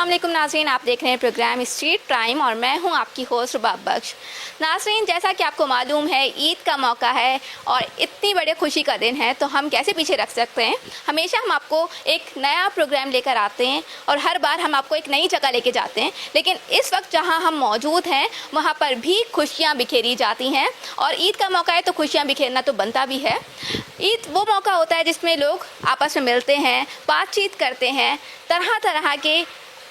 वालेकुम नाज़रीन, आप देख रहे हैं प्रोग्राम स्ट्रीट प्राइम और मैं हूं आपकी होस्ट रुबाब बख्श। नाज़रीन, जैसा कि आपको मालूम है ईद का मौका है और इतनी बड़ी खुशी का दिन है, तो हम कैसे पीछे रख सकते हैं। हमेशा हम आपको एक नया प्रोग्राम लेकर आते हैं और हर बार हम आपको एक नई जगह लेके जाते हैं, लेकिन इस वक्त जहाँ हम मौजूद हैं वहाँ पर भी खुशियाँ बिखेरी जाती हैं और ईद का मौका है तो खुशियाँ बिखेरना तो बनता भी है। ईद वो मौका होता है जिसमें लोग आपस में मिलते हैं, बातचीत करते हैं, तरह तरह के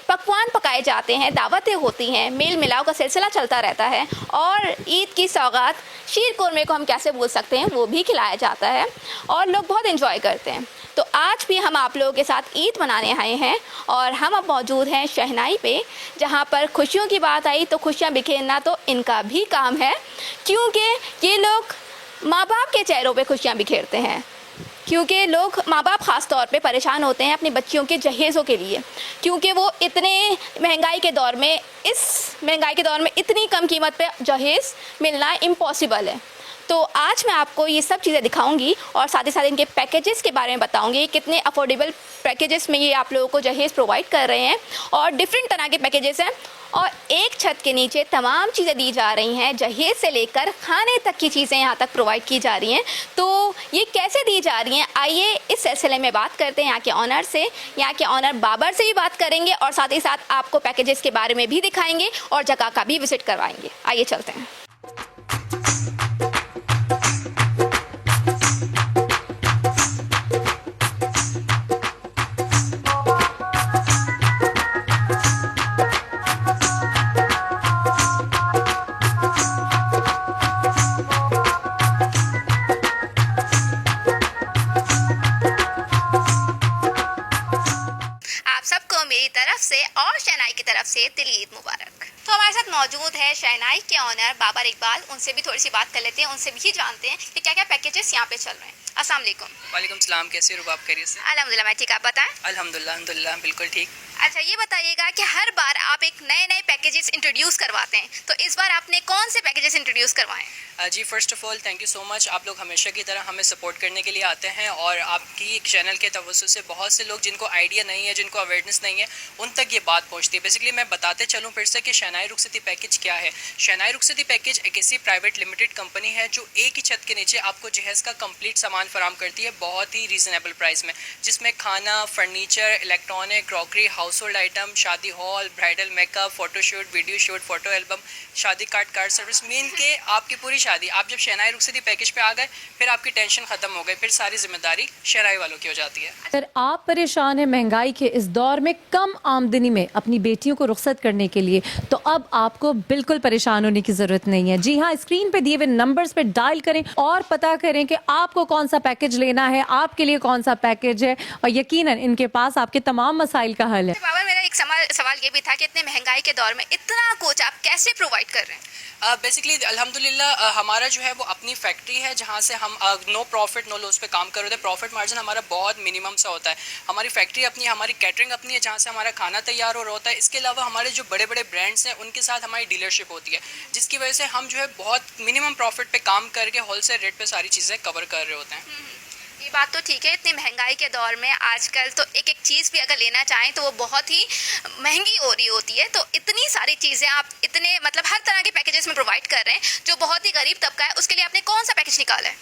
पकवान पकाए जाते हैं, दावतें होती हैं, मेल मिलाव का सिलसिला चलता रहता है और ईद की सौगात शीर कोरमे को हम कैसे भूल सकते हैं, वो भी खिलाया जाता है और लोग बहुत एंजॉय करते हैं। तो आज भी हम आप लोगों के साथ ईद मनाने आए हैं और हम अब मौजूद हैं शहनाई पे, जहाँ पर खुशियों की बात आई तो खुशियाँ बिखेरना तो इनका भी काम है, क्योंकि ये लोग माँ बाप के चेहरों पे खुशियाँ बिखेरते हैं। क्योंकि लोग माँ बाप ख़ास तौर पे परेशान होते हैं अपनी बच्चियों के जहेज़ों के लिए, क्योंकि वो इतने महंगाई के दौर में इतनी कम कीमत पे जहेज़ मिलना इम्पॉसिबल है। तो आज मैं आपको ये सब चीज़ें दिखाऊंगी और साथ ही साथ इनके पैकेजेस के बारे में बताऊंगी, कितने अफोर्डेबल पैकेजेस में ये आप लोगों को जहेज़ प्रोवाइड कर रहे हैं और डिफरेंट तरह के पैकेजेस हैं और एक छत के नीचे तमाम चीज़ें दी जा रही हैं, जहेज़ से लेकर खाने तक की चीज़ें यहाँ तक प्रोवाइड की जा रही हैं। तो ये कैसे दी जा रही हैं, आइए इस सिलसिले में बात करते हैं यहाँ के ऑनर से। यहाँ के ऑनर बाबर से भी बात करेंगे और साथ ही साथ आपको पैकेजेस के बारे में भी दिखाएंगे और जगह का भी विजिट करवाएंगे। आइए चलते हैं। मेरी तरफ से और शहनाई की तरफ से दिल ईद मुबारक। तो हमारे साथ मौजूद है शहनाई के ऑनर बाबर इकबाल, उनसे भी थोड़ी सी बात कर लेते हैं, उनसे भी जानते हैं कि क्या क्या पैकेजेस यहाँ पे चल रहे हैं। अस्सलाम वालेकुम। वालेकुम सलाम, कैसे हो रुबाब, खैरियत से? अल्हम्दुलिल्लाह मैं ठीक, आप बताएं? अल्हम्दुलिल्लाह बिल्कुल ठीक। अच्छा, ये बताइएगा कि हर बार आप एक नए पैकेजेस इंट्रोड्यूस करवाते हैं, तो इस बार आपने कौन से पैकेजेस इंट्रोड्यूस करवाएं? जी first of all thank you so much. आप लोग हमेशा की तरह हमें सपोर्ट करने के लिए आते हैं और आपकी चैनल के तवज्जुह से बहुत से लोग जिनको आइडिया नहीं है, जिनको अवेयरनेस नहीं है, उन तक ये बात पहुंचती है। बेसिकली मैं बताते चलूँ फिर से कि शहनाई रुखसती पैकेज क्या है। शहनाई रुखसती पैकेज एक ऐसी प्राइवेट लिमिटेड कंपनी है जो एक ही छत के नीचे आपको जहेज़ का कंप्लीट सामान फराम करती है बहुत ही रीज़नेबल प्राइस में, जिसमें खाना, furniture, electronic, crockery, household item, शादी hall, bridal makeup, photoshoot, video shoot, photo album, शादी कार्ड, कार सर्विस, मीन के आपकी पूरी शादी। आप जब शहनाई रुखसती पैकेज पे आ गए फिर आपकी टेंशन ख़त्म हो गई, फिर सारी जिम्मेदारी शहनाई वालों की हो जाती है। अगर आप परेशान हैं महंगाई के इस दौर में कम आमदनी में अपनी बेटियों को रुखसत करने के लिए, तो अब आपको बिल्कुल परेशान होने की ज़रूरत नहीं है। जी हाँ, स्क्रीन पे दिए हुए नंबर्स पे डायल करें और पता करें कि आपको कौन सा पैकेज लेना है, आपके लिए कौन सा पैकेज है और यकीनन इनके पास आपके तमाम मसाइल का हल है। बाबर, मेरा एक सवाल ये भी था कि इतने महंगाई के दौर में इतना कुछ आप कैसे प्रोवाइड कर रहे हैं? बेसिकली अल्हम्दुलिल्लाह हमारा जो है वो अपनी फैक्ट्री है जहाँ से हम नो प्रॉफिट नो लॉस पे काम कर रहे थे। प्रॉफिट मार्जिन हमारा बहुत मिनिमम सा होता है। हमारी फैक्ट्री अपनी है, हमारी कैटरिंग अपनी है जहाँ से हमारा खाना तैयार हो रहा होता है। इसके अलावा हमारे जो बड़े बड़े ब्रांड्स हैं उनके साथ हमारी डीलरशिप होती है, जिसकी वजह से हम जो है बहुत मिनिमम प्रॉफिट पे काम करके होलसेल रेट पे सारी चीज़ें कवर कर रहे होते हैं। ये बात तो ठीक है, इतनी महंगाई के दौर में आजकल तो एक एक चीज़ भी अगर लेना चाहें तो वो बहुत ही महंगी हो रही होती है। तो इतनी सारी चीज़ें आप इतने हर तरह के पैकेजेस में प्रोवाइड कर रहे हैं, जो बहुत ही गरीब तबका है उसके लिए आपने कौन सा पैकेज निकाला है?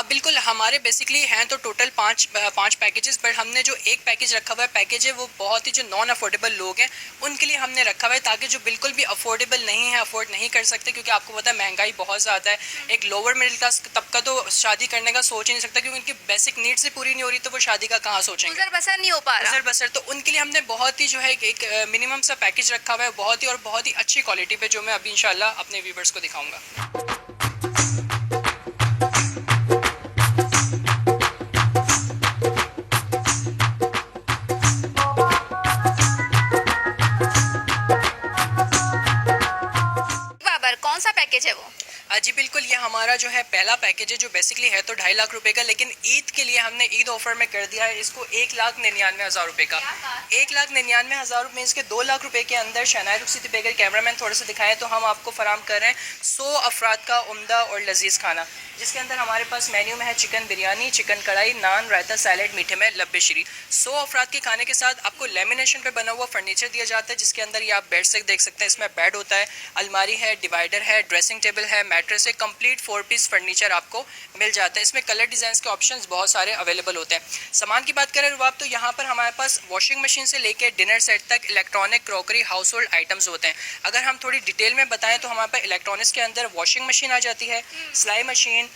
बिल्कुल, हमारे बेसिकली हैं तो टोटल पाँच पैकेजेस, बट हमने जो एक पैकेज रखा हुआ है पैकेज है वो बहुत ही जो नॉन अफोर्डेबल लोग हैं उनके लिए हमने रखा हुआ है, ताकि जो बिल्कुल भी अफोर्डेबल नहीं है, अफोर्ड नहीं कर सकते, क्योंकि आपको पता है महंगाई बहुत ज़्यादा है। एक लोअर मिडिल क्लास तबका तो शादी करने का सोच ही नहीं सकता, क्योंकि उनकी बेसिक नीड्स ही पूरी नहीं हो रही, तो वो शादी का कहाँ सोचेंगे, गुजर बसर नहीं हो पा रहा। गुजर बसर। तो उनके लिए हमने बहुत ही जो है एक मिनिमम सा पैकेज रखा हुआ है, बहुत ही अच्छी क्वालिटी पे, जो मैं अभी इंशाल्लाह अपने व्यूवर्स को दिखाऊंगा। कौन सा पैकेज है वो? जी बिल्कुल, ये हमारा जो है पहला पैकेज है जो बेसिकली है तो 2.5 लाख रुपए का, लेकिन ईद के लिए हमने ईद ऑफर में कर दिया है इसको 1,99,000 रुपए का। 1,99,000 रुपये इसके 2 लाख रुपए के अंदर शहनाई रुखसती बेगम कैमरामैन थोड़े से दिखाएं तो हम आपको फराम कर रहे हैं 100 अफराद का उम्दा और लजीज खाना, जिसके अंदर हमारे पास मेन्यू में है चिकन बिरयानी, चिकन कढ़ाई, नान, रायता, सैलेड, मीठे में लब्बे शीरी। 100 अफराद के खाने के साथ आपको लेमिनेशन पे बना हुआ फर्नीचर दिया जाता है, जिसके अंदर ये आप बेड से देख सकते हैं, इसमें बेड होता है, अलमारी है, डिवाइडर है, ड्रेसिंग टेबल है, मैट्रेस है, कंप्लीट 4 पीस फर्नीचर आपको मिल जाता है। इसमें कलर डिजाइन के ऑप्शंस बहुत सारे अवेलेबल होते हैं। सामान की बात करें रुबाब, तो यहाँ पर हमारे पास वॉशिंग मशीन से लेकर डिनर सेट तक electronic, crockery, house hold items होते हैं। अगर हम थोड़ी डिटेल में बताएं तो हमारे पास इलेक्ट्रॉनिक्स के अंदर वॉशिंग मशीन आ जाती है, सिलाई मशीन,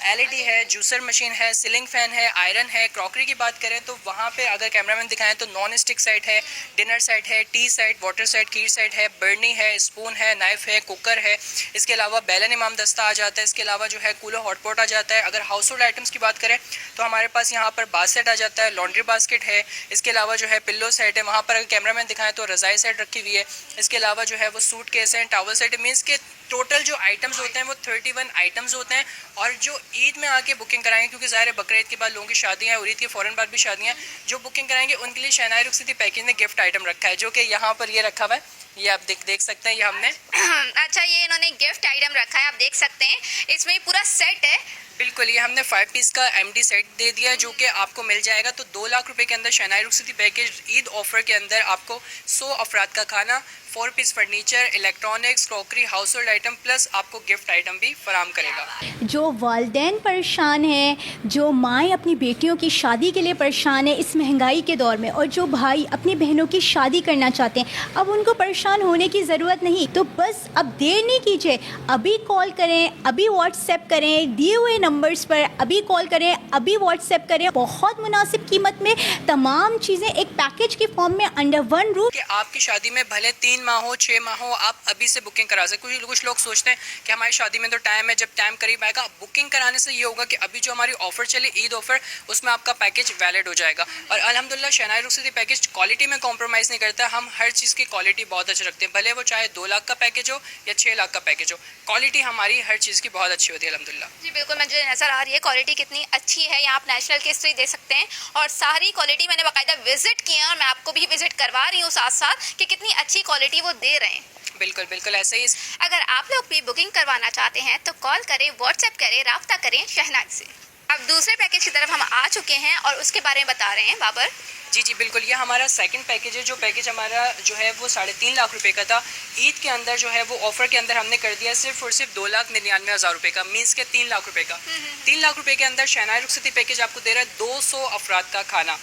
LED है, जूसर मशीन है, सीलिंग फैन है, आयरन है। क्रॉकरी की बात करें तो वहाँ पे अगर कैमरामैन दिखाएं तो नॉन स्टिक सेट है, डिनर सेट है, टी सेट, वाटर सेट, कीर सेट है, बर्नी है, स्पून है, नाइफ है, कुकर है। इसके अलावा बैलन इमाम दस्ता आ जाता है। इसके अलावा जो है कूलर हॉटपॉट आ जाता है। अगर हाउस होल्ड आइटम्स की बात करें तो हमारे पास यहाँ पर बास्केट आ जाता है, लॉन्ड्री बास्केट है। इसके अलावा जो है पिल्लो सेट है। वहाँ पर अगर कैमरामैन दिखाएं तो रज़ाई सेट रखी हुई है। इसके अलावा जो है वो सूट केस है, टावल सेट है। मीन्स के टोटल जो आइटम्स होते हैं वो 31 आइटम्स होते हैं। और जो ईद में आके बुकिंग कराएंगे, क्योंकि ज़ाहिर है बकरीद के बाद लोगों की शादियाँ हैं और ईद के फ़ौरन बाद भी शादियाँ, जो बुकिंग कराएंगे उनके लिए शहनाई रुखसती पैकेज ने गिफ्ट आइटम रखा है, जो कि यहाँ पर ये रखा हुआ है। ये आप देख सकते हैं, ये हमने अच्छा, ये इन्होंने गिफ्ट आइटम रखा है, आप देख सकते हैं इसमें पूरा सेट है। बिल्कुल, ये हमने 5 पीस का MD सेट दे दिया जो कि आपको मिल जाएगा। तो 2 लाख रुपए के अंदर शहनाई रुखसती पैकेज ईद ऑफर के अंदर आपको 100 अफराद का खाना, 4 piece furniture, electronics, crockery, household item plus आपको गिफ्ट आइटम भी फराम करेगा। जो वालिदैन परेशान हैं, जो माएँ अपनी बेटियों की शादी के लिए परेशान है इस महंगाई के दौर में, और जो भाई अपनी बहनों की शादी करना चाहते हैं, अब उनको परेशान होने की ज़रूरत नहीं। तो बस अब देर नहीं कीजिए, अभी कॉल करें, अभी व्हाट्सएप करें, दिए हुए नंबर्स पर अभी कॉल करें, अभी व्हाट्सएप करें। बहुत मुनासिब कीमत में तमाम चीज़ें एक पैकेज के फॉर्म में अंडर वन रूफ। कि आपकी शादी में भले 3 माह हो, 6 माह हो, आप अभी से बुकिंग करा सकते। कुछ लोग सोचते हैं कि हमारी शादी में तो टाइम है, जब टाइम करीब आएगा। बुकिंग कराने से ये होगा कि अभी जो हमारी ऑफर चले ईद ऑफर, उसमें आपका पैकेज वैलिड हो जाएगा। और अल्हम्दुलिल्लाह शहनाई रुखसती पैकेज क्वालिटी में कॉम्प्रोमाइज़ नहीं करता। हम हर चीज़ की क्वालिटी बहुत अच्छी रखते हैं, भले वो चाहे 2 लाख का पैकेज हो या 6 लाख का पैकेज हो, क्वालिटी हमारी हर चीज़ की बहुत अच्छी होती है अल्हम्दुलिल्लाह। जी बिल्कुल, मुझे नज़र आ रही है क्वालिटी कितनी अच्छी है। यहाँ आप नेशनल की हिस्ट्री देख सकते हैं और सारी क्वालिटी मैंने बाकायदा विजिट किया और मैं आपको भी विजिट करवा रही हूँ साथ साथ कि कितनी अच्छी क्वालिटी वो दे रहे हैं। बिल्कुल बिल्कुल ऐसे ही। अगर आप लोग भी बुकिंग करवाना चाहते हैं तो कॉल करें, व्हाट्सएप करें, राब्ता करें शहनाई से। अब दूसरे पैकेज की तरफ हम आ चुके हैं और उसके बारे में बता रहे हैं बाबर। जी जी बिल्कुल, ये हमारा सेकंड पैकेज है। जो पैकेज हमारा जो है वो 3.5 लाख रुपए का था। ईद के अंदर जो है वो ऑफर के अंदर हमने कर दिया सिर्फ और सिर्फ 2,99,000 रुपए का, मीन्स के 3 लाख रुपए का। 3 लाख रुपए के अंदर शहनाई रुखसती पैकेज आपको दे रहा है 200 अफराद का खाना।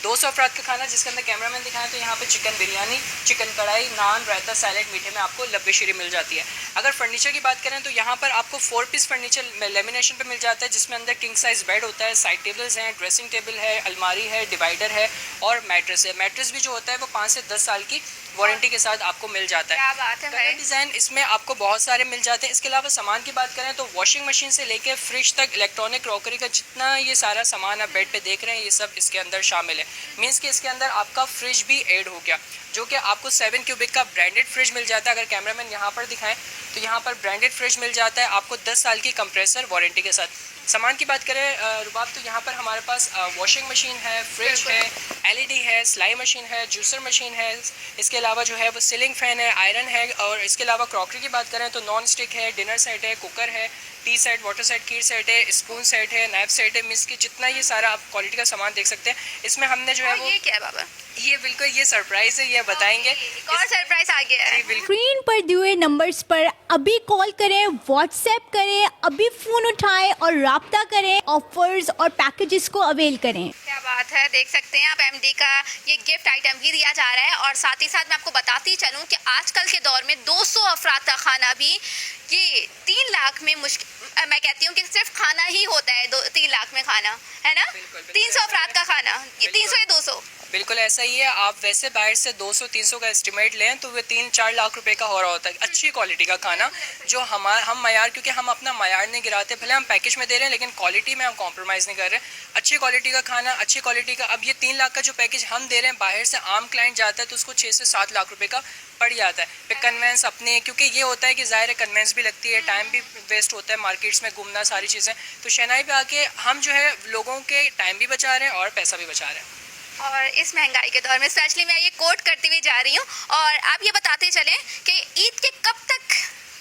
200 अफराद का खाना, जिसके अंदर कैमरामैन दिखाएं तो यहाँ पे चिकन बिरयानी, चिकन कढ़ाई, नान, रायता, सैलेड, मीठे में आपको लब्बे शीरी मिल जाती है। अगर फर्नीचर की बात करें तो यहाँ पर आपको 4 पीस फर्नीचर लेमिनेशन पे मिल जाता है, जिसमें अंदर किंग साइज बेड होता है, साइड टेबल्स हैं, ड्रेसिंग टेबल है, अलमारी है, डिवाइडर है और मैट्रेस है। मैट्रेस भी जो होता है वो 5 से 10 साल की वारंटी के साथ आपको मिल जाता है। क्या बात है कलर भाई। डिज़ाइन इसमें आपको बहुत सारे मिल जाते हैं। इसके अलावा सामान की बात करें तो वॉशिंग मशीन से लेकर फ्रिज तक, इलेक्ट्रॉनिक, क्रॉकरी का जितना ये सारा सामान आप बेड पे देख रहे हैं ये सब इसके अंदर शामिल है। मीन्स कि इसके अंदर आपका फ्रिज भी ऐड हो गया, जो कि आपको 7 क्यूबिक का ब्रांडेड फ्रिज मिल जाता है। अगर कैमरामैन यहाँ पर दिखाएं तो यहाँ पर ब्रांडेड फ्रिज मिल जाता है आपको 10 साल की कंप्रेसर वारंटी के साथ। सामान की बात करें रुबाब तो यहाँ पर हमारे पास वॉशिंग मशीन है, फ्रिज है, LED है, सिलाई मशीन है, जूसर मशीन है। इसके अलावा जो है वो सीलिंग फैन है, आयरन है। और इसके अलावा क्रॉकरी की बात करें तो नॉन स्टिक है, डिनर सेट है, कुकर है, टी सेट, वाटर सेट, कीर सेट है, स्पून सेट है, नाइफ सेट है। मिस की जितना ये सारा आप क्वालिटी का सामान देख सकते हैं। इसमें हमने जो है वो ये क्या है बाबर? ये बिल्कुल ये सरप्राइज है, ये बताएंगे। एक और सरप्राइज आ गया है। स्क्रीन पर दिए हुए नंबर्स पर अभी कॉल करें, व्हाट्सएप करें, अभी फ़ोन उठाएं और राब्ता करें, ऑफर्स और पैकेजेस को अवेल करें। क्या बात है, देख सकते हैं आप MD का ये गिफ्ट आइटम भी दिया जा रहा है। और साथ ही साथ मैं आपको बताती चलूँ कि आजकल के दौर में 200 अफराद का खाना भी ये 3 लाख में मुश्किल, मैं कहती हूँ कि सिर्फ खाना ही होता है 3 लाख में खाना, है ना? बिल्कुल, 300 अफराद का खाना, ये 300 या 200? बिल्कुल ऐसा ही है। आप वैसे बाहर से 200-300 का एस्टिमेट लें तो वो 3-4 लाख रुपए का हो रहा होता है अच्छी क्वालिटी का खाना, जो हम मायार, क्योंकि हम अपना मायार नहीं गिराते, भले हम पैकेज में दे रहे हैं लेकिन क्वालिटी में हम कॉम्प्रोमाइज़ नहीं कर रहे। अच्छी क्वालिटी का खाना, अच्छी क्वालिटी का। अब ये 3 लाख का जो पैकेज हम दे रहे हैं, बाहर से आम क्लाइंट जाता है तो उसको 6 से 7 लाख रुपए का पड़ जाता है। फिर कन्वेंस अपने, क्योंकि ये होता है कि ज़ाहिर है कन्वेंस भी लगती है, टाइम भी वेस्ट होता है मार्केट्स में घूमना, सारी चीज़ें। तो शहनाई पे आके हम जो है लोगों के टाइम भी बचा रहे हैं और पैसा भी बचा रहे हैं। और इस महंगाई के दौर में स्पेशली मैं ये कोट करती हुई जा रही हूँ, और आप ये बताते चलें कि ईद के कब तक,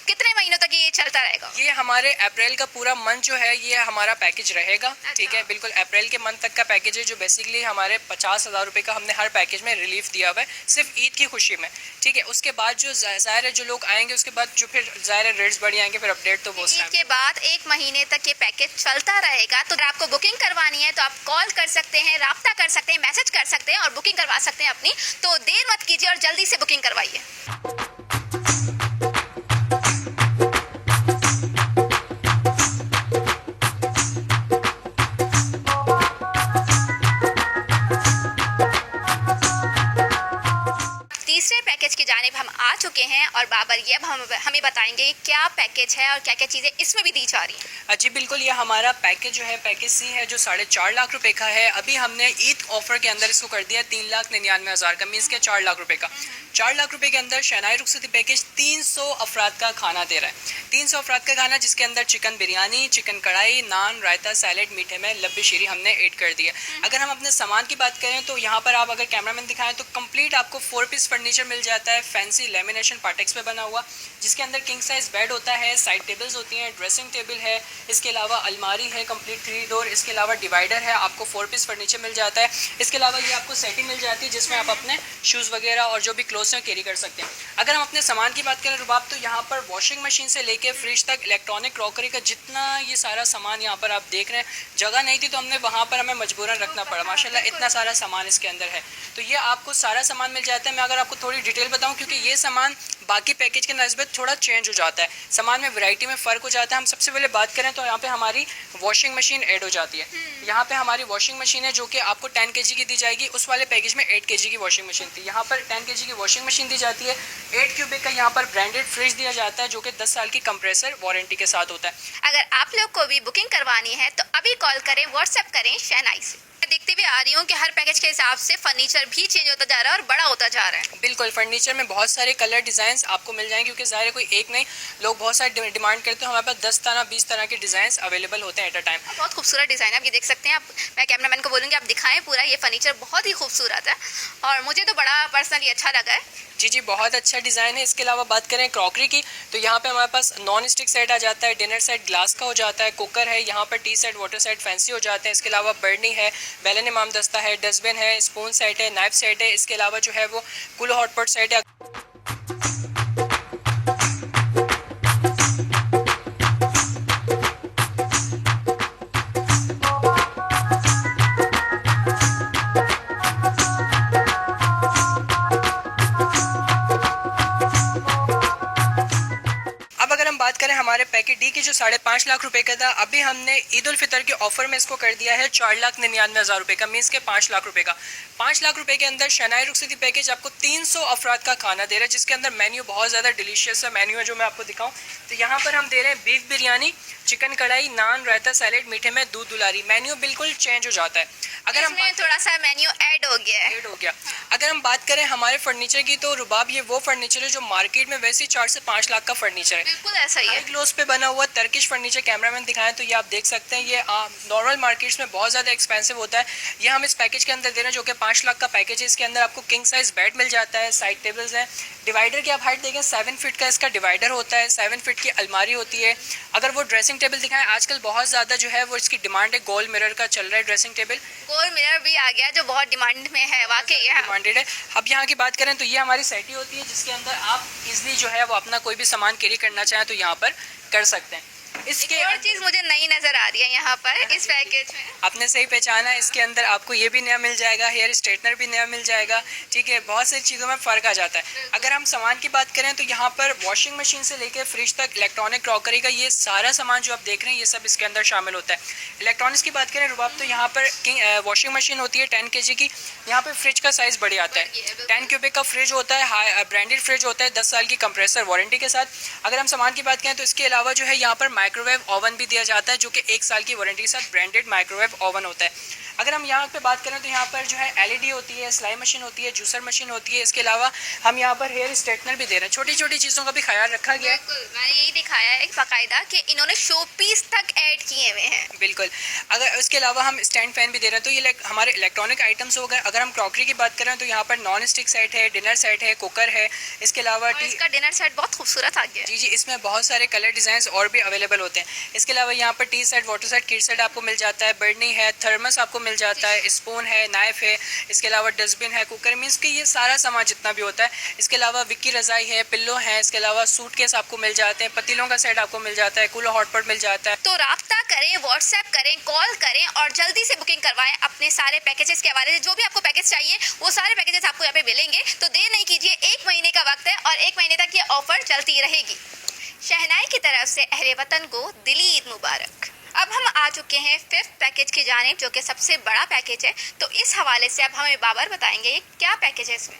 कितने महीनों तक ये चलता रहेगा? ये हमारे अप्रैल का पूरा मंथ जो है ये हमारा पैकेज रहेगा। ठीक है, बिल्कुल अप्रैल के मंथ तक का पैकेज है, जो बेसिकली हमारे 50,000 रुपये का हमने हर पैकेज में रिलीफ दिया हुआ है सिर्फ ईद की खुशी में। ठीक है, उसके बाद जो ज़ाहिर है जो लोग आएंगे उसके बाद जो फिर ज़ाहिर है रेट्स बढ़ जाएंगे, फिर अपडेट तो वो ईद के बाद 1 महीने तक ये पैकेज चलता रहेगा। तो अगर आपको बुकिंग करवानी है तो आप कॉल कर सकते हैं, राब्ता कर सकते हैं, मैसेज कर सकते हैं और बुकिंग करवा सकते हैं अपनी। तो देर मत कीजिए और जल्दी से बुकिंग करवाइए। तीसरे पैकेज की जानिब हम आ चुके हैं और बाबर ये अब हमें बताएंगे क्या पैकेज है और क्या क्या चीज़ें इसमें भी दी जा रही हैं। जी बिल्कुल, ये हमारा पैकेज जो है पैकेज सी है, जो 4.5 लाख रुपए का है। अभी हमने ईद ऑफर के अंदर इसको कर दिया 3,99,000 का, मीन्स के 4 लाख रुपए का। 4 लाख रुपए के अंदर शहनाई रुखसती पैकेज 300 अफराद का खाना दे रहा है। 300 अफराद का खाना, जिसके अंदर चिकन बिरयानी, चिकन कढ़ाई, नान, रायता, सैलेड, मीठे में लब्बी शीरी हमने ऐड कर दिया। अगर हम अपने सामान की बात करें तो यहाँ पर आप अगर कैमरामैन दिखाएं तो कंप्लीट आपको 4 पीस फर्नीचर मिल जाता है, फैंसी लेमिनेशन पार्टेक्स पे बना हुआ, जिसके अंदर किंग साइज बेड होता है, साइड टेबल्स होती हैं, ड्रेसिंग टेबल है, इसके अलावा अलमारी है कंप्लीट 3 डोर, इसके अलावा डिवाइडर है, आपको 4 पीस फर्नीचर मिल जाता है। इसके अलावा ये आपको सेटिंग मिल जाती है जिसमें आप अपने शूज़ वगैरह और जो भी क्लोथ्स हैं कैरी कर सकते हैं। अगर हम अपने सामान की बात करें रुबाब, तो यहाँ पर वॉशिंग मशीन से लेके फ्रिज तक, इलेक्ट्रॉनिक क्रॉकरी का जितना ये सारा सामान यहाँ पर आप देख रहे हैं, जगह नहीं थी तो हमने वहाँ पर हमें मजबूरन रखना पड़ा। माशाल्लाह इतना सारा सामान इसके अंदर है, तो ये आपको सारा सामान मिल जाता है। मैं अगर आपको थोड़ी डिटेल बताऊँ, क्योंकि ये सामान बाकी पैकेज के नस्बत थोड़ा चेंज हो जाता है, सामान में वैरायटी में फ़र्क हो जाता है। हम सबसे पहले बात करें तो यहाँ पे हमारी वॉशिंग मशीन ऐड हो जाती है। यहाँ पे हमारी वॉशिंग मशीन है जो कि आपको 10 kg की दी जाएगी। उस वाले पैकेज में 8 kg की वॉशिंग मशीन थी, यहाँ पर 10 kg की वॉशिंग मशीन दी जाती है। 8 क्यूबिक का यहाँ पर ब्रांडेड फ्रिज दिया जाता है जो कि 10 साल की कंप्रेसर वारंटी के साथ होता है। अगर आप लोग को भी बुकिंग करवानी है तो अभी कॉल करें, व्हाट्सएप करें शहनाई से। मैं देखते हुए आ रही हूँ कि हर पैकेज के हिसाब से फर्नीचर भी चेंज होता जा रहा है और बड़ा होता जा रहा है। बिल्कुल, फर्नीचर में बहुत सारे कलर डिज़ाइन आपको मिल जाएंगे, क्योंकि ज़ाहिर है कोई एक नहीं, लोग बहुत सारे डिमांड करते हैं। हमारे पास 10 तरह 20 तरह के डिज़ाइन अवेलेबल होते हैं एट अ टाइम। बहुत खूबसूरत डिज़ाइन है, आप ये देख सकते हैं। मैं कैमरामैन को बोलूँगी आप दिखाएं पूरा, ये फर्नीचर बहुत ही खूबसूरत है और मुझे तो बड़ा पर्सनली अच्छा लगा है। जी बहुत अच्छा डिज़ाइन है। इसके अलावा बात करें क्रॉकरी की, तो यहाँ पे हमारे पास नॉन स्टिक सेट आ जाता है, डिनर सेट ग्लास का हो जाता है, कुकर है, यहाँ पर T set, water set fancy हो जाते हैं। इसके अलावा बर्नी है, बेलन इमाम दस्ता है, डस्टबिन है, स्पून सेट है, नाइफ सेट है। इसके अलावा जो है वो कूल हॉटपॉट सेट है। बात करें हमारे पैकेज डी की जो 5.5 लाख रुपए का था, अभी हमने ईद उल फितर के ऑफर में इसको कर दिया है 4,99,000 रुपए का, मीन्स के 5 लाख रुपए का। 5 लाख रुपए के अंदर शहनाई रुखसती पैकेज आपको 300 अफराद का खाना दे रहा है, जिसके अंदर मेन्यू बहुत ज़्यादा डिलीशियस है। मेन्यू है जो मैं आपको दिखाऊं तो यहाँ पर हम दे रहे हैं बीफ बिरयानी, चिकन कढ़ाई, नान, रायता, सैलेड, मीठे में दूध दुलारी। मेन्यू बिल्कुल चेंज हो जाता है। अगर हम थोड़ा सा मेन्यू ऐड हो गया। अगर हम बात करें हमारे फर्नीचर की, तो रुबाब ये वो फर्नीचर है जो मार्केट में वैसे 4 से 5 लाख का फर्नीचर है, बिल्कुल ऐसा ही है। ग्लोस पे बना हुआ टर्किश फर्नीचर। कैमरामैन दिखाएं तो ये आप देख सकते हैं, ये नॉर्मल मार्केट्स में बहुत ज़्यादा एक्सपेंसिव होता है। ये हम इस पैकेज के अंदर दे रहे हैं जो कि 5 लाख का पैकेज है। इसके अंदर आपको किंग साइज बेड मिल जाता है, साइड टेबल्स हैं, डिवाइडर की आप हाइट देखें 7 फीट का इसका डिवाइडर होता है, 7 फीट की अलमारी होती है। अगर वो ड्रेसिंग टेबल दिखाएं, आजकल बहुत ज़्यादा जो है वो इसकी डिमांड है, गोल्ड मिरर का चल रहा है ड्रेसिंग टेबल। गोल्ड मिरर भी आ गया जो बहुत डिमांड में है, वाकई है डिमांडेड है। अब यहाँ की बात करें तो ये हमारी सेटी होती है जिसके अंदर आप इजीली जो है वो अपना कोई भी सामान कैरी करना चाहें तो यहाँ पर कर सकते हैं। इसके और चीज़ मुझे नई नज़र आ रही है यहाँ पर इस पैकेज में। आपने सही पहचाना, इसके अंदर आपको ये भी नया मिल जाएगा, हेयर स्ट्रेटनर भी नया मिल जाएगा, ठीक है। बहुत सारी चीज़ों में फ़र्क आ जाता है। अगर हम सामान की बात करें तो यहाँ पर वॉशिंग मशीन से लेकर फ्रिज तक, इलेक्ट्रॉनिक क्रॉकरी का ये सारा सामान जो आप देख रहे हैं ये सब इसके अंदर शामिल होता है। इलेक्ट्रॉनिक्स की बात करें रुबाब, तो यहाँ पर वॉशिंग मशीन होती है 10 kg की। यहाँ पर फ्रिज का साइज़ बड़ी आता है, 10 क्यूबिक का फ्रिज होता है, ब्रांडेड फ्रिज होता है, 10 साल की कंप्रेसर वारंटी के साथ। अगर हम सामान की बात करें तो इसके अलावा जो है यहाँ पर माइक्रोवेव ओवन भी दिया जाता है, जो कि 1 साल की वारंटी के साथ ब्रांडेड माइक्रोवेव ओवन होता है। अगर हम यहाँ पे बात करें तो यहाँ पर जो है LED होती है, सिलाई मशीन होती है, जूसर मशीन होती है। इसके अलावा हम यहाँ पर हेयर स्ट्रेटनर भी दे रहे हैं। छोटी छोटी चीज़ों का भी ख्याल रखा गया है। बिल्कुल, मैंने यही दिखाया है बाकायदा कि इन्होंने शो पीस तक ऐड किए हुए हैं। बिल्कुल। अगर इसके अलावा हम स्टैंड फैन भी दे रहे हैं। तो ये हमारे इलेक्ट्रॉनिक आइटम्स हो गए। अगर हम क्रॉकरी की बात करें तो यहाँ पर नॉन स्टिक सेट है, डिनर सेट है, कुकर है। इसके अलावा और इसका डिनर सेट बहुत खूबसूरत आ गया है। जी, इसमें बहुत सारे कलर डिज़ाइन और भी अवेलेबल होते हैं। इसके अलावा यहाँ पर T set, water set, kit set आपको मिल जाता है, बर्नी है, थर्मस आपको मिल जाता है, स्पून है, नाइफ है। इसके अलावा डस्टबिन है, कुकर, मीन्स कि ये सारा सामान जितना भी होता है। इसके अलावा विक्की रज़ाई है, पिल्लो है। इसके अलावा सूटकेस आपको मिल जाते हैं, पतीलों का सेट आपको मिल जाता है, कूलर हॉटपॉट मिल जाता है। तो राब्ता करें, व्हाट्सएप करें, कॉल करें और जल्दी से बुकिंग करवाएं अपने सारे पैकेजेस के हवाले से। जो भी आपको पैकेज चाहिए वो सारे पैकेजेस आपको यहाँ पे मिलेंगे। तो देर नहीं कीजिए, 1 महीने का वक्त है और 1 महीने तक ये ऑफर चलती रहेगी। शहनाई की तरफ से अहले वतन को दिली ईद मुबारक। अब हम आ चुके हैं 5th पैकेज की जानिब, जो कि सबसे बड़ा पैकेज है। तो इस हवाले से अब हमें बाबर बताएंगे ये क्या पैकेज है इसमें।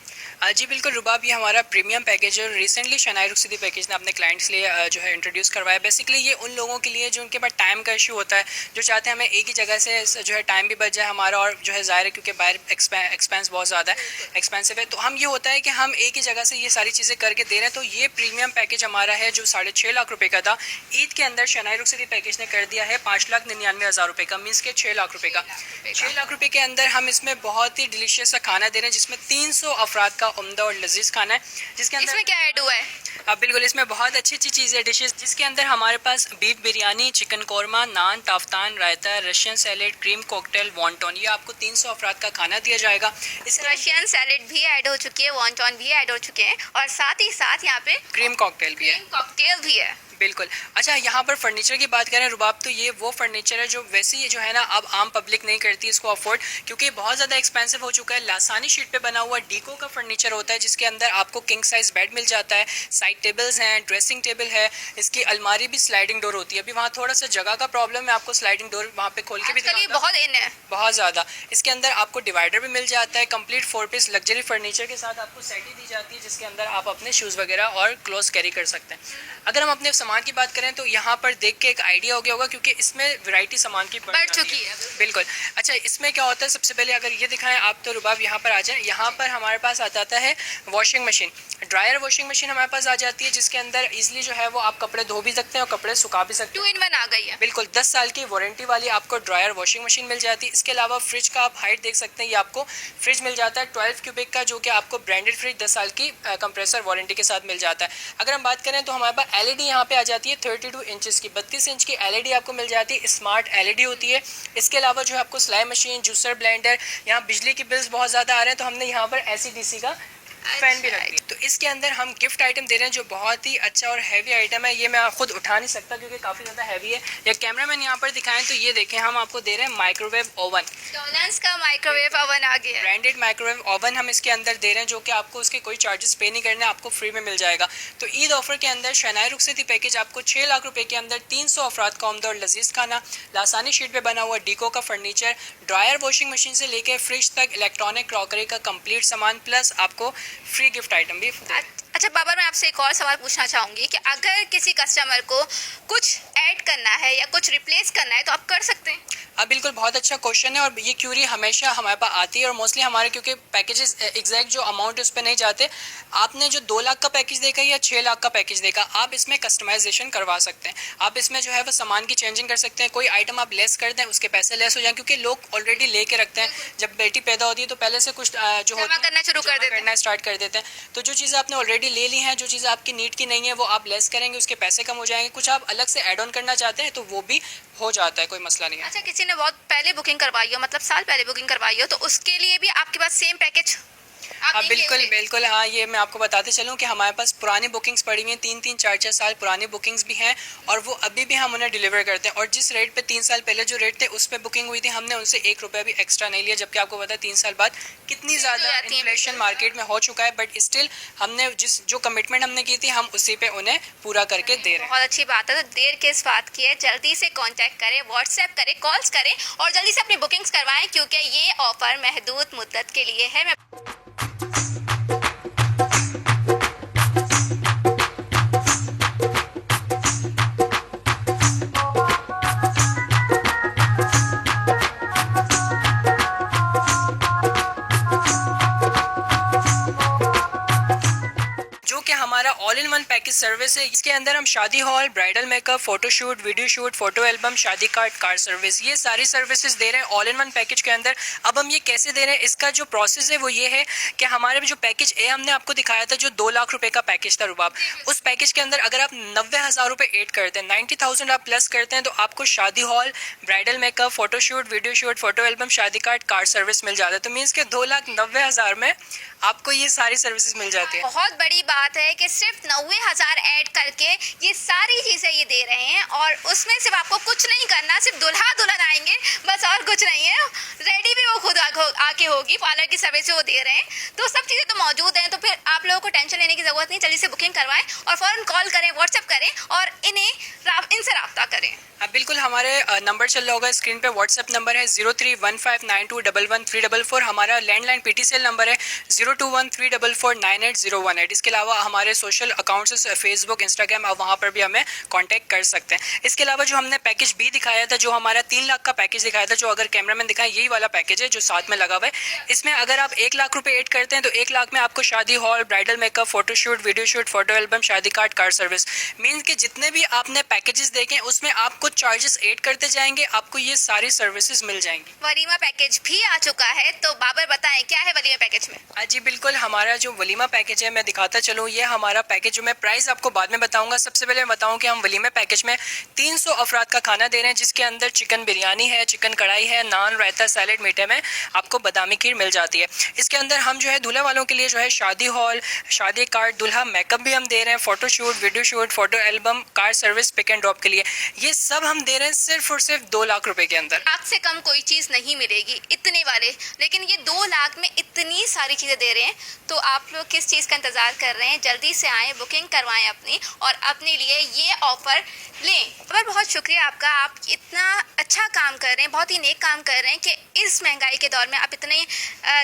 जी बिल्कुल रुबाब, ये हमारा प्रीमियम पैकेज है। रिसेंटली शहनाई रुखसती पैकेज ने अपने क्लाइंट्स लिए जो है इंट्रोड्यूस करवाया। बेसिकली ये उन लोगों के लिए जो उनके पास टाइम का इशू होता है, जो चाहते हैं हमें एक ही जगह से जो है टाइम भी बच जाए हमारा, और जो है ज़ाहिर है क्योंकि बाहर एक्सपेंस बहुत ज़्यादा है, एक्सपेंसिव है। तो हम ये होता है कि हम एक ही जगह से ये सारी चीज़ें करके दे रहे हैं। तो ये प्रीमियम पैकेज हमारा है जो 6.5 लाख रुपये का था। ईद के अंदर शहनाई रुखसती पैकेज ने कर दिया है 5,99,000 रुपये का, मीन्स के 6 लाख रुपये का। 6 लाख रुपये के अंदर हम इसमें बहुत ही डिलीशियस सा खाना दे रहे हैं, जिसमें 300 अफराद का उम्दा और लजीज खाना है। जिसके अंदर इसमें क्या ऐड हुआ है? अब बिल्कुल इसमें बहुत अच्छी अच्छी चीज़ें डिशेस, जिसके अंदर हमारे पास beef biryani, chicken korma, naan, taftan, raita, Russian salad, cream cocktail, wonton, ये आपको 300 अफराद का खाना दिया जाएगा। इस रशियन सैलेड भी ऐड हो चुकी है, वॉन्टॉन भी ऐड हो चुके हैं और साथ ही साथ यहाँ पे क्रीम कॉकटेल भी है। कॉकटेल भी है। बिल्कुल। अच्छा, यहाँ पर फर्नीचर की बात करें रुबाब, तो ये वो फर्नीचर है जो वैसे ही जो है ना अब आम पब्लिक नहीं करती इसको अफोर्ड, क्योंकि बहुत ज़्यादा एक्सपेंसिव हो चुका है। लासानी शीट पे बना हुआ डीको का फर्नीचर होता है, जिसके अंदर आपको किंग साइज बेड मिल जाता है, साइड टेबल्स हैं, ड्रेसिंग टेबल है, इसकी अलमारी भी स्लाइडिंग डोर होती है। अभी वहाँ थोड़ा सा जगह का प्रॉब्लम है, आपको स्लाइडिंग डोर वहाँ पे खोल के भी आजकल ये दिखाऊंगा। बहुत इन है। बहुत ज़्यादा। इसके अंदर आपको डिवाइडर भी मिल जाता है, कंप्लीट 4 पीस लग्जरी फर्नीचर के साथ आपको सेट ही दी जाती है, जिसके अंदर आप अपने शूज़ वगैरह और क्लोथ्स कैरी कर सकते हैं। अगर हम अपने सामान की बात करें तो यहाँ पर देख के एक आइडिया हो गया होगा, क्योंकि इसमें वैरायटी सामान की बढ़ चुकी है। बिल्कुल। अच्छा, इसमें क्या होता है, सबसे पहले अगर ये दिखाएं आप तो रुबाब यहाँ पर आ जाएं। यहाँ पर हमारे पास आ जाता है washing machine, dryer washing machine हमारे पास आ जाती है, जिसके अंदर इजीली जो है वो आप कपड़े धो भी सकते हैं और कपड़े सुखा भी सकते हैं। 2 in 1 आ गई है। बिल्कुल, 10 साल की वारंटी वाली आपको ड्रायर वॉशिंग मशीन मिल जाती है। इसके अलावा फ्रिज का आप हाइट देख सकते हैं, ये आपको फ्रिज मिल जाता है 12 क्यूबिक का, जो कि आपको ब्रांडेड फ्रिज 10 साल की कंप्रेसर वारंटी के साथ मिल जाता है। अगर हम बात करें तो हमारे पास LED यहाँ पे आ जाती है 32 इंचेस की, 32 इंच की LED आपको मिल जाती है, स्मार्ट LED होती है। इसके अलावा जो है आपको सिलाई मशीन, जूसर, ब्लेंडर, यहाँ बिजली के बिल्स बहुत ज़्यादा आ रहे हैं तो हमने यहाँ पर AC/DC का फैन भी रख दिया। तो इसके अंदर हम गिफ्ट आइटम दे रहे हैं जो बहुत ही अच्छा और हैवी आइटम है। ये मैं खुद उठा नहीं सकता क्योंकि काफ़ी ज़्यादा हैवी है। या कैमरामैन यहाँ पर दिखाएं तो ये देखें, हम आपको दे रहे हैं माइक्रोवेव ओवन। डॉलर्स का माइक्रोवेव ओवन आ गया है। ब्रांडेड माइक्रोवेव ओवन हम इसके अंदर दे रहे हैं, जो कि आपको उसके कोई चार्जेस पे नहीं करने, आपको फ्री में मिल जाएगा। तो ईद ऑफर के अंदर शहनाई रुखसती पैकेज आपको 6 लाख रुपए के अंदर 300 अफराद का उम्दा और लजीज खाना, लासानी शीट पे बना हुआ डीको का फर्नीचर, ड्रायर वॉशिंग मशीन से लेकर फ्रिज तक इलेक्ट्रॉनिक क्रॉकरी का कंप्लीट सामान, प्लस आपको फ्री गिफ्ट आइटम भी। अच्छा बाबर, मैं आपसे एक और सवाल पूछना चाहूँगी कि अगर किसी कस्टमर को कुछ ऐड करना है या कुछ रिप्लेस करना है तो आप कर सकते हैं? अब बिल्कुल, बहुत अच्छा क्वेश्चन है और ये क्यूरी हमेशा हमारे पास आती है और मोस्टली हमारे क्योंकि पैकेजेस एग्जैक्ट जो अमाउंट उस पर नहीं जाते। आपने जो 2 लाख का पैकेज देखा या 6 लाख का पैकेज देखा, आप इसमें कस्टमाइजेशन करवा सकते हैं। आप इसमें जो है वो सामान की चेंजिंग कर सकते हैं, कोई आइटम आप लेस कर दें उसके पैसे लेस हो जाए, क्योंकि लोग ऑलरेडी लेके रखते हैं। जब बेटी पैदा होती है तो पहले से कुछ जो जमा करना शुरू कर देते हैं, स्टार्ट कर देते हैं। तो जो चीज़ें आपने ऑलरेडी ले ली हैं, जो चीज़ें आपकी नीड की नहीं है वो आप लेस करेंगे, उसके पैसे कम हो जाएंगे। कुछ आप अलग से ऐड ऑन करना चाहते हैं तो वो भी हो जाता है, कोई मसला नहीं है। अच्छा, किसी ने बहुत पहले बुकिंग करवाई हो, मतलब साल पहले बुकिंग करवाई हो, तो उसके लिए भी आपके पास सेम पैकेज आप हाँ देंगे बिल्कुल इसे? बिल्कुल, हाँ ये मैं आपको बताते चलूँ कि हमारे पास पुरानी बुकिंग्स पड़ी हुई हैं, 3-3 4-4 साल पुरानी बुकिंग्स भी हैं और वो अभी भी हम उन्हें डिलीवर करते हैं। और जिस रेट पे 3 साल पहले जो रेट थे उस पे बुकिंग हुई थी, हमने उनसे 1 रुपया भी एक्स्ट्रा नहीं लिया, जबकि आपको पता है 3 साल बाद कितनी ज़्यादा जाती है इन्फ्लेशन बिल्कुल। मार्केट में हो चुका है, बट स्टिल हमने जो कमिटमेंट हमने की थी हम उसी पे उन्हें पूरा करके दे रहे हैं। बहुत अच्छी बात है। तो देर किस बात की है, जल्दी से कांटेक्ट करें, व्हाट्सएप करें, कॉल्स करें और जल्दी से अपनी बुकिंग्स करवाएं क्योंकि ये ऑफर महदूद मुद्दत के लिए है। मैं जो कि हमारा all in one package service है। इसके अंदर हम शादी hall, bridal makeup, photoshoot, video shoot, photo album, शादी कार्ड, कार सर्विस, ये सारी सर्विसेज दे रहे हैं ऑल इन वन पैकेज के अंदर। अब हम ये कैसे दे रहे हैं, इसका जो प्रोसेस है वो ये है कि हमारे जो पैकेज ए हमने आपको दिखाया था, जो 2 लाख रुपए का पैकेज था रुबाब, उस पैकेज के अंदर अगर आप 90,000 रुपए एड करते हैं, 90,000 आप प्लस करते हैं, तो आपको शादी hall, bridal makeup, photoshoot, video shoot, photo album, शादी कार्ड, कार सर्विस मिल जाता है। तो मीन्स के 2,90,000 में आपको ये सारी सर्विसेज मिल जाती है। बहुत बड़ी बात है कि सिर्फ 90,000 ऐड करके ये सारी चीज़ें ये दे रहे हैं और उसमें सिर्फ आपको कुछ नहीं करना, सिर्फ दुल्हा दुल्हन आएंगे बस, और कुछ नहीं है। रेडी भी वो खुद आके होगी, पार्लर की सर्विस वो दे रहे हैं, तो सब चीज़ें तो मौजूद हैं। तो फिर आप लोगों को टेंशन लेने की ज़रूरत नहीं, जल्दी से बुकिंग करवाएं और फ़ौरन कॉल करें, व्हाट्सएप करें और इनसे रब्ता करें। हाँ बिल्कुल, हमारे नंबर चल रहा होगा स्क्रीन पे, व्हाट्सएप नंबर है 031592111344। हमारा लैंडलाइन PTCL नंबर है 0213449801। इसके अलावा हमारे सोशल अकाउंट्स फेसबुक, इंस्टाग्राम, आप वहाँ पर भी हमें कांटेक्ट कर सकते हैं। इसके अलावा जो हमने पैकेज बी दिखाया था, जो हमारा 3 लाख का पैकेज दिखाया था, जो अगर कैमरामैन दिखाए यही वाला पैकेज है जो साथ में लगा हुआ है, इसमें अगर आप 1 लाख रुपए ऐड करते हैं तो 1 लाख में आपको शादी hall, bridal makeup, photoshoot, video shoot, photo album, शादी कार्ड, कार सर्विस, मीन्स के जितने भी आपने पैकेजेस देखे उसमें आप कुछ चार्जेस ऐड करते जाएंगे, आपको ये सारी सर्विसेज मिल जाएंगी। वलीमा पैकेज भी आ चुका है, तो बाबर बताएं क्या है वलीमा पैकेज में। हाँ जी बिल्कुल, हमारा जो वलीमा पैकेज है मैं दिखाता चलूँ, ये हमारा पैकेज जो मैं प्राइस आपको बाद में बताऊंगा। सबसे पहले मैं बताऊं कि हम वलीमा पैकेज में 300 अफराद का खाना दे रहे हैं, जिसके अंदर चिकन बिरयानी है, चिकन कढ़ाई है, नान, रायता, सैलेड, मीठे में आपको बादामी खीर मिल जाती है। इसके अंदर हम जो है दूल्हा वालों के लिए जो है शादी हॉल, शादी कार्ड, दूल्हा मेकअप भी हम दे रहे हैं, photo shoot, video shoot, photo album, car service, pick and drop के लिए, ये सब हम दे रहे हैं सिर्फ और सिर्फ 2 लाख रुपए के अंदर। लाख से कम कोई चीज़ नहीं मिलेगी इतने वाले, लेकिन ये 2 लाख में इतनी सारी चीज़ें दे रहे हैं, तो आप लोग किस चीज़ का इंतज़ार कर रहे हैं। जल्दी से आएँ, बुकिंग करवाएं अपनी और अपने लिए ये ऑफ़र लें। पर बहुत शुक्रिया आपका, आप इतना अच्छा काम कर रहे हैं, बहुत ही नेक काम कर रहे हैं कि इस महंगाई के दौर में आप इतने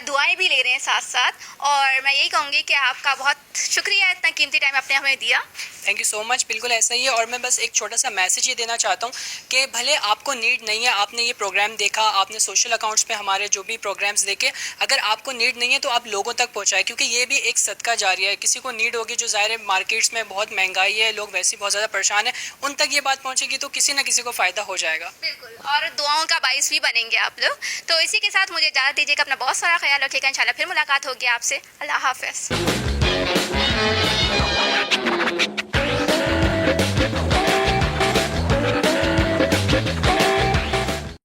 दुआएं भी ले रहे हैं साथ साथ, और मैं यही कहूँगी कि आपका बहुत शुक्रिया, इतना कीमती टाइम आपने हमें दिया। Thank you so much. बिल्कुल ऐसा ही है। और मैं बस एक छोटा सा मैसेज ये देना चाहता हूँ कि भले आपको नीड नहीं है, आपने ये प्रोग्राम देखा, आपने सोशल अकाउंट्स पे हमारे जो भी प्रोग्राम्स देखे, अगर आपको नीड नहीं है तो आप लोगों तक पहुँचाएं, क्योंकि ये भी एक सदका जारिया है। किसी को नीड होगी, जो ज़ाहिर है मार्केट्स में बहुत महंगाई है, लोग वैसे बहुत ज़्यादा परेशान है, उन तक ये बात पहुँचेगी तो किसी न किसी को फ़ायदा हो जाएगा। बिल्कुल, और दुआओं का बाइस भी बनेंगे आप लोग। तो इसी के साथ मुझे इजाज़त दीजिएगा, अपना बहुत सारा ख्याल रखिएगा, इंशाल्लाह फिर मुलाकात होगी आपसे। अल्लाह हाफ़िज़।